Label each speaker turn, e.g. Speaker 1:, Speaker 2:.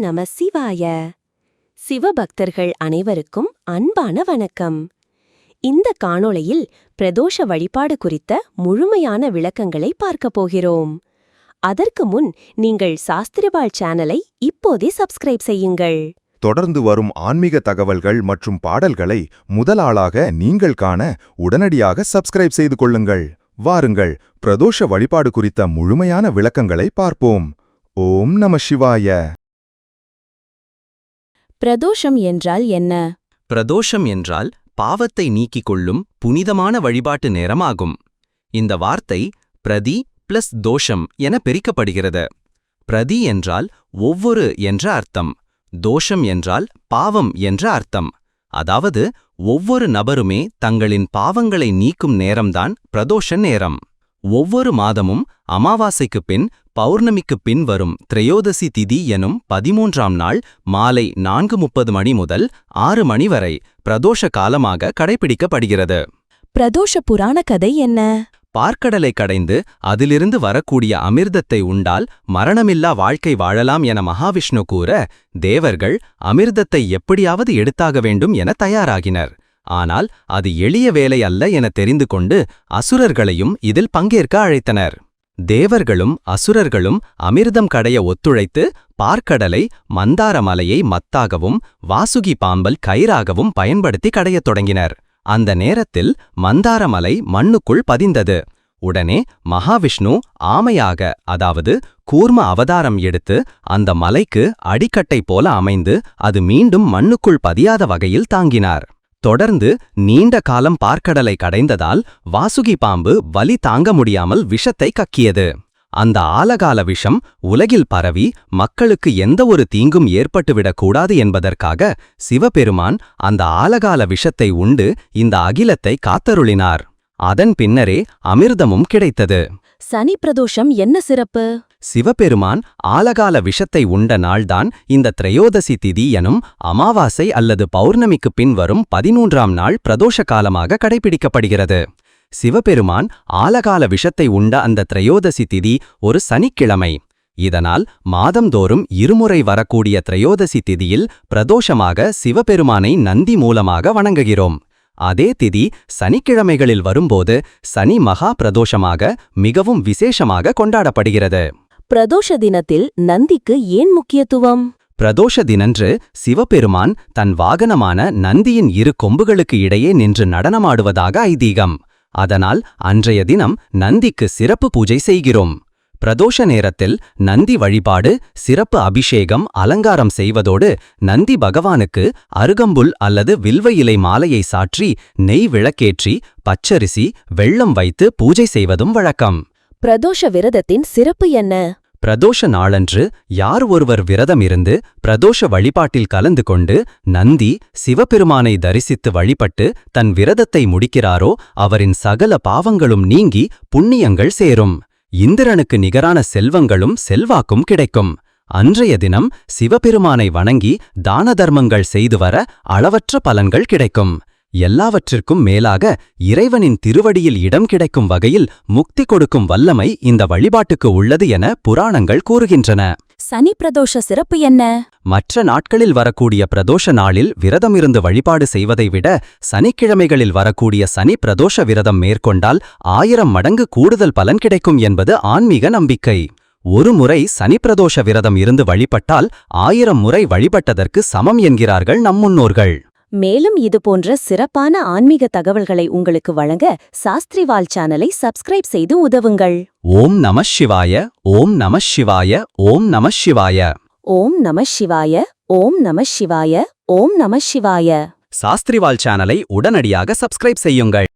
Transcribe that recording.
Speaker 1: நம சிவாய. சிவபக்தர்கள் அனைவருக்கும் அன்பான வணக்கம். இந்த காணொளியில் பிரதோஷ வழிபாடு குறித்த முழுமையான விளக்கங்களை பார்க்கப் போகிறோம். அதற்கு முன் நீங்கள் சாஸ்திரிவாள் சேனலை இப்போதே சப்ஸ்கிரைப் செய்யுங்கள்.
Speaker 2: தொடர்ந்து வரும் ஆன்மீக தகவல்கள் மற்றும் பாடல்களை முதலாளாக நீங்கள் காண உடனடியாக சப்ஸ்கிரைப் செய்து கொள்ளுங்கள். வாருங்கள், பிரதோஷ வழிபாடு குறித்த முழுமையான விளக்கங்களை பார்ப்போம். ஓம் நம சிவாய.
Speaker 1: பிரதோஷம் என்றால் என்ன?
Speaker 3: பிரதோஷம் என்றால் பாவத்தை நீக்கிக் கொள்ளும் புனிதமான வழிபாட்டு நேரமாகும். இந்த வார்த்தை பிரதி பிளஸ் தோஷம் என பிரிக்கப்படுகிறது. பிரதி என்றால் ஒவ்வொரு என்ற அர்த்தம், தோஷம் என்றால் பாவம் என்ற அர்த்தம். அதாவது ஒவ்வொரு நபருமே தங்களின் பாவங்களை நீக்கும் நேரம்தான் பிரதோஷ நேரம். ஒவ்வொரு மாதமும் அமாவாசைக்குப் பின் பௌர்ணமிக்குப் பின் வரும் திரையோதசி திதி எனும் 13ஆம் நாள் மாலை 4:30 மணி முதல் 6 மணி வரை பிரதோஷ காலமாக கடைபிடிக்கப்படுகிறது.
Speaker 1: பிரதோஷ புராண கதை என்ன?
Speaker 3: பார்க்கடலை கடைந்து அதிலிருந்து வரக்கூடிய அமிர்தத்தை உண்டால் மரணமில்லா வாழ்க்கை வாழலாம் என மகாவிஷ்ணு கூற, தேவர்கள் அமிர்தத்தை எப்படியாவது எடுத்தாக வேண்டும் என தயாராகினர். ஆனால் அது எளிய வேலை அல்ல என தெரிந்து கொண்டு அசுரர்களையும் இதில் பங்கேற்க அழைத்தனர். தேவர்களும் அசுரர்களும் அமிர்தம் கடைய ஒத்துழைத்து பார்க்கடலை மந்தார மலையை மத்தாகவும் வாசுகி பாம்பல் கயிறாகவும் பயன்படுத்தி கடையத் தொடங்கினர். அந்த நேரத்தில் மந்தாரமலை மண்ணுக்குள் பதிந்தது. உடனே மகாவிஷ்ணு ஆமையாக, அதாவது கூர்ம அவதாரம் எடுத்து அந்த மலைக்கு அடிக்கட்டை போல அமைந்து அது மீண்டும் மண்ணுக்குள் பதியாத வகையில் தாங்கினார். தொடர்ந்து நீண்ட காலம் பார்க்கடலை கடைந்ததால் வாசுகி பாம்பு வலி தாங்க முடியாமல் விஷத்தை கக்கியது. அந்த ஆலகால விஷம் உலகில் பரவி மக்களுக்கு எந்த ஒரு தீங்கும் ஏற்பட்டுவிடக்கூடாது என்பதற்காக சிவபெருமான் அந்த ஆலகால விஷத்தை உண்டு இந்த அகிலத்தை காத்தருளினார். அதன் பின்னரே அமிர்தமும் கிடைத்தது.
Speaker 1: சனி பிரதோஷம் என்ன சிறப்பு?
Speaker 3: சிவபெருமான் ஆலகால விஷத்தை உண்ட நாள்தான் இந்த திரையோதசி திதி எனும் அமாவாசை அல்லது பௌர்ணமிக்குப் பின் வரும் 13ஆம் நாள் பிரதோஷ காலமாக கடைபிடிக்கப்படுகிறது. சிவபெருமான் ஆலகால விஷத்தை உண்ட அந்த திரையோதசி திதி ஒரு சனிக்கிழமை. இதனால் மாதந்தோறும் இருமுறை வரக்கூடிய திரையோதசி திதியில் பிரதோஷமாக சிவபெருமானை நந்தி மூலமாக வணங்குகிறோம். அதே திதி சனிக்கிழமைகளில் வரும்போது சனி மகா பிரதோஷமாக மிகவும் விசேஷமாக கொண்டாடப்படுகிறது.
Speaker 1: பிரதோஷ தினத்தில் நந்திக்கு ஏன் முக்கியத்துவம்?
Speaker 3: பிரதோஷ தினன்று சிவபெருமான் தன் வாகனமான நந்தியின் 2 கொம்புகளுக்கு இடையே நின்று நடனமாடுவதாக ஐதீகம். அதனால் அன்றைய தினம் நந்திக்கு சிறப்பு பூஜை செய்கிறோம். பிரதோஷ நேரத்தில் நந்தி வழிபாடு, சிறப்பு அபிஷேகம், அலங்காரம் செய்வதோடு நந்தி பகவானுக்கு அருகம்புல் அல்லது வில்வ இலை மாலையை சாற்றி நெய் விளக்கேற்றி பச்சரிசி வெல்லம் வைத்து பூஜை செய்வதும் வழக்கம்.
Speaker 1: பிரதோஷ விரதத்தின் சிறப்பு என்ன?
Speaker 3: பிரதோஷ நாளன்று யார் ஒருவர் விரதம் இருந்து பிரதோஷ வழிபாட்டில் கலந்து கொண்டு நந்தி சிவபெருமானை தரிசித்து வழிபட்டு தன் விரதத்தை முடிக்கிறாரோ அவரின் சகல பாவங்களும் நீங்கி புண்ணியங்கள் சேரும். இந்திரனுக்கு நிகரான செல்வங்களும் செல்வாக்கும் கிடைக்கும். அன்றைய தினம் சிவபெருமானை வணங்கி தான தர்மங்கள் செய்து வர அளவற்ற பலன்கள் கிடைக்கும். எல்லாவற்றிற்கும் மேலாக இறைவனின் திருவடியில் இடம் கிடைக்கும் வகையில் முக்தி கொடுக்கும் வல்லமை இந்த வழிபாட்டுக்கு உள்ளது என புராணங்கள் கூறுகின்றன.
Speaker 1: சனி பிரதோஷ சிறப்பு என்ன?
Speaker 3: மற்ற நாட்களில் வரக்கூடிய பிரதோஷ நாளில் விரதமிருந்து வழிபாடு செய்வதை விட சனிக்கிழமைகளில் வரக்கூடிய சனி பிரதோஷ விரதம் மேற்கொண்டால் 1000 மடங்கு கூடுதல் பலன் கிடைக்கும் என்பது ஆன்மீக நம்பிக்கை. ஒரு முறை சனி பிரதோஷ விரதம் இருந்து வழிபட்டால் 1000 முறை வழிபட்டதற்கு சமம் என்கிறார்கள் நம் முன்னோர்கள்.
Speaker 1: மேலும் இதுபோன்ற சிறப்பான ஆன்மீக தகவல்களை உங்களுக்கு வழங்க சாஸ்திரிவாள் சேனலை சப்ஸ்கிரைப் செய்து உதவுங்கள்.
Speaker 3: ஓம் நம சிவாய. ஓம் நம சிவாய. ஓம் நம சிவாய.
Speaker 1: ஓம் நம சிவாய. ஓம் நம சிவாய. ஓம் நம சிவாய.
Speaker 3: சாஸ்திரிவாள் சேனலை உடனடியாக சப்ஸ்கிரைப் செய்யுங்கள்.